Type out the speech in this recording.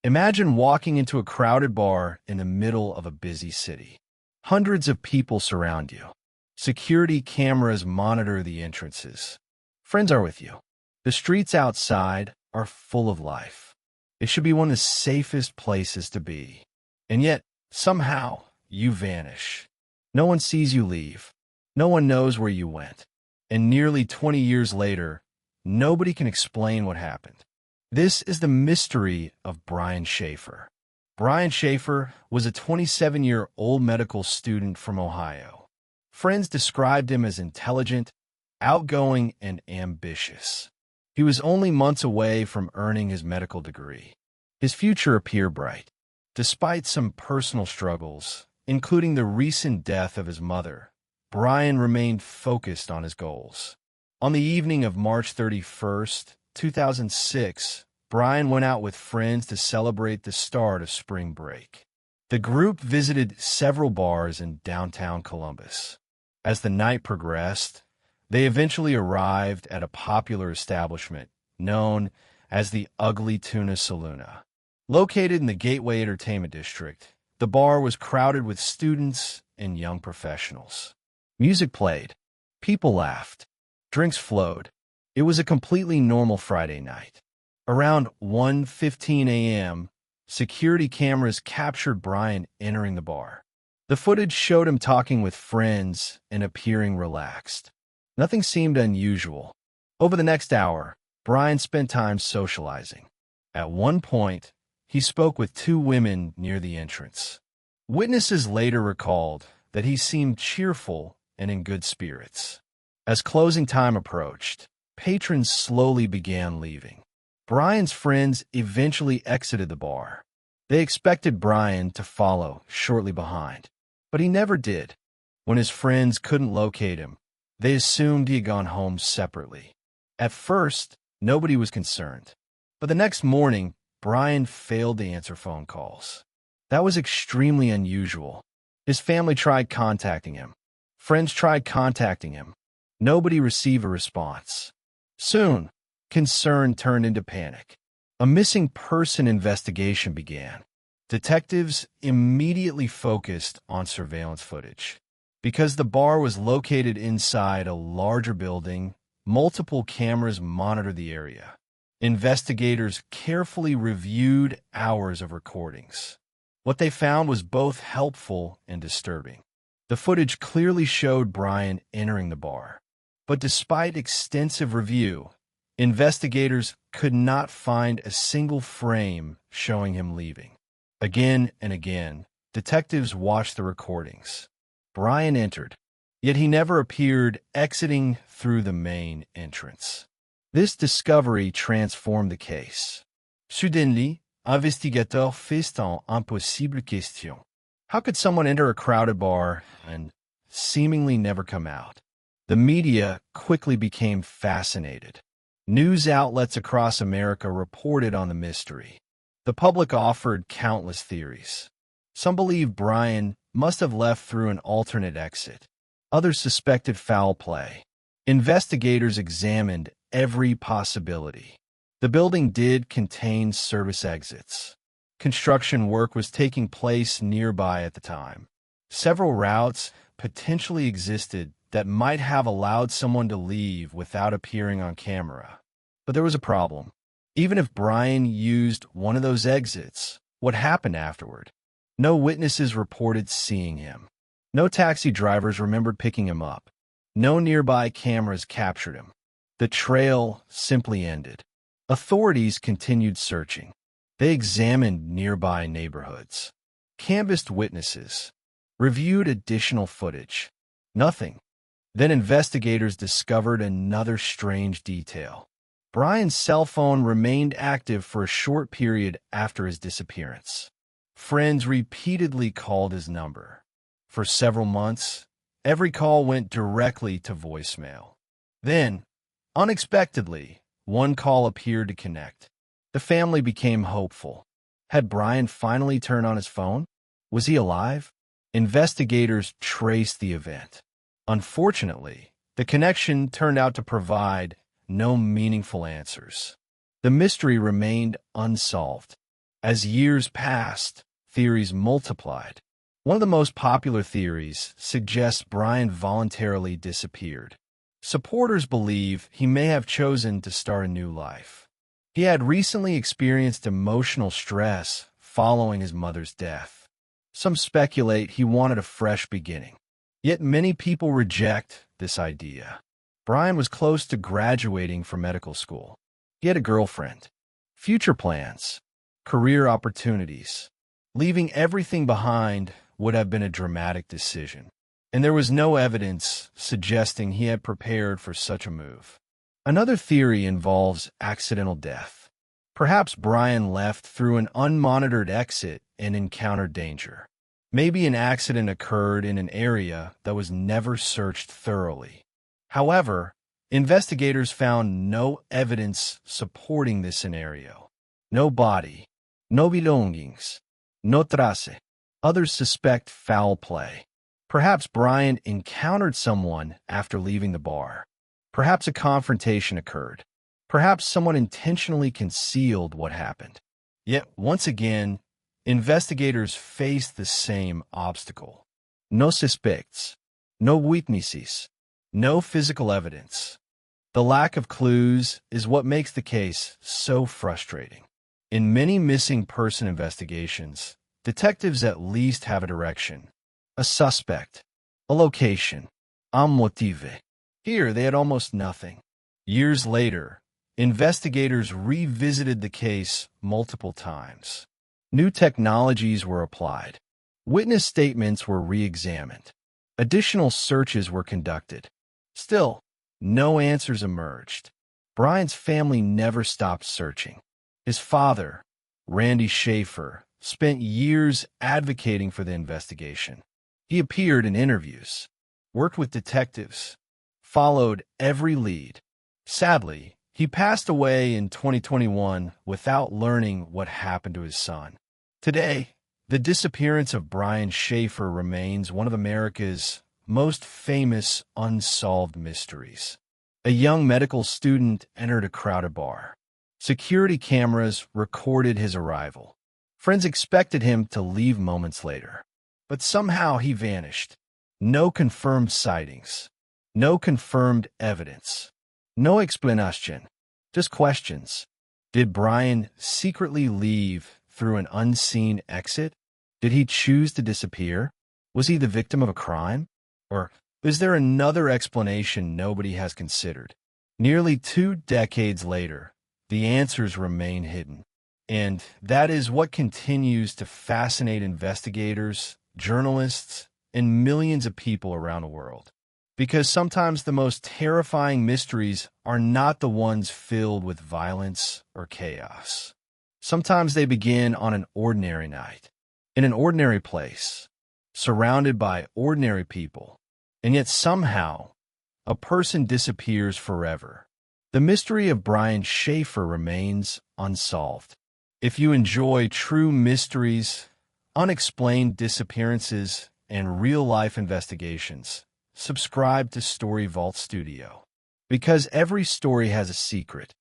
Imagine walking into a crowded bar in the middle of a busy city. Hundreds of people surround you. Security cameras monitor the entrances. Friends are with you. The streets outside are full of life. It should be one of the safest places to be. And yet, somehow, you vanish. No one sees you leave. No one knows where you went. And nearly 20 years later, nobody can explain what happened. This is the mystery of Brian Shaffer. Brian Shaffer was a 27-year-old medical student from Ohio. Friends described him as intelligent, outgoing, and ambitious. He was only months away from earning his medical degree. His future appeared bright. Despite some personal struggles, including the recent death of his mother, Brian remained focused on his goals. On the evening of March 31st, 2006, Brian went out with friends to celebrate the start of spring break. The group visited several bars in downtown Columbus. As the night progressed, they eventually arrived at a popular establishment known as the Ugly Tuna Saloona. Located in the Gateway Entertainment District, the bar was crowded with students and young professionals. Music played. People laughed. Drinks flowed. It was a completely normal Friday night. Around 1:15 a.m., security cameras captured Brian entering the bar. The footage showed him talking with friends and appearing relaxed. Nothing seemed unusual. Over the next hour, Brian spent time socializing. At one point, he spoke with two women near the entrance. Witnesses later recalled that he seemed cheerful and in good spirits. As closing time approached, patrons slowly began leaving. Brian's friends eventually exited the bar. They expected Brian to follow shortly behind, but he never did. When his friends couldn't locate him, they assumed he had gone home separately. At first, nobody was concerned, but the next morning, Brian failed to answer phone calls. That was extremely unusual. His family tried contacting him. Friends tried contacting him. Nobody received a response. Soon, concern turned into panic. A missing person investigation began. Detectives immediately focused on surveillance footage. Because the bar was located inside a larger building, multiple cameras monitored the area. Investigators carefully reviewed hours of recordings. What they found was both helpful and disturbing. The footage clearly showed Brian entering the bar. But despite extensive review, investigators could not find a single frame showing him leaving. Again and again, detectives watched the recordings. Brian entered, yet he never appeared exiting through the main entrance. This discovery transformed the case. Soudainement, investigateurs fait un impossible question. How could someone enter a crowded bar and seemingly never come out? The media quickly became fascinated. News outlets across America reported on the mystery. The public offered countless theories. Some believed Brian must have left through an alternate exit. Others suspected foul play. Investigators examined every possibility. The building did contain service exits. Construction work was taking place nearby at the time. Several routes potentially existed that might have allowed someone to leave without appearing on camera. But there was a problem. Even if Brian used one of those exits, what happened afterward? No witnesses reported seeing him. No taxi drivers remembered picking him up. No nearby cameras captured him. The trail simply ended. Authorities continued searching. They examined nearby neighborhoods, canvassed witnesses, reviewed additional footage. Nothing. Then investigators discovered another strange detail. Brian's cell phone remained active for a short period after his disappearance. Friends repeatedly called his number. For several months, every call went directly to voicemail. Then, unexpectedly, one call appeared to connect. The family became hopeful. Had Brian finally turned on his phone? Was he alive? Investigators traced the event. Unfortunately, the connection turned out to provide no meaningful answers. The mystery remained unsolved. As years passed, theories multiplied. One of the most popular theories suggests Brian voluntarily disappeared. Supporters believe he may have chosen to start a new life. He had recently experienced emotional stress following his mother's death. Some speculate he wanted a fresh beginning. Yet many people reject this idea. Brian was close to graduating from medical school. He had a girlfriend, future plans, career opportunities. Leaving everything behind would have been a dramatic decision, and there was no evidence suggesting he had prepared for such a move. Another theory involves accidental death. Perhaps Brian left through an unmonitored exit and encountered danger. Maybe an accident occurred in an area that was never searched thoroughly. However, investigators found no evidence supporting this scenario. No body, no belongings, no trace. Others suspect foul play. Perhaps Brian encountered someone after leaving the bar. Perhaps a confrontation occurred. Perhaps someone intentionally concealed what happened. Yet, once again, investigators faced the same obstacle. No suspects, no witnesses, no physical evidence. The lack of clues is what makes the case so frustrating. In many missing person investigations, detectives at least have a direction, a suspect, a location, un motive. Here, they had almost nothing. Years later, investigators revisited the case multiple times. New technologies were applied. Witness statements were re-examined. Additional searches were conducted. Still, no answers emerged. Brian's family never stopped searching. His father, Randy Shaffer, spent years advocating for the investigation. He appeared in interviews, worked with detectives, followed every lead. Sadly, he passed away in 2021 without learning what happened to his son. Today, the disappearance of Brian Shaffer remains one of America's most famous unsolved mysteries. A young medical student entered a crowded bar. Security cameras recorded his arrival. Friends expected him to leave moments later, but somehow he vanished. No confirmed sightings, no confirmed evidence, no explanation, just questions. Did Brian secretly leave through an unseen exit? Did he choose to disappear? Was he the victim of a crime? Or is there another explanation nobody has considered? Nearly 2 decades later, the answers remain hidden. And that is what continues to fascinate investigators, journalists, and millions of people around the world. Because sometimes the most terrifying mysteries are not the ones filled with violence or chaos. Sometimes they begin on an ordinary night, in an ordinary place, surrounded by ordinary people, and yet somehow a person disappears forever. The mystery of Brian Shaffer remains unsolved. If you enjoy true mysteries, unexplained disappearances, and real-life investigations, subscribe to Story Vault Studio. Because every story has a secret,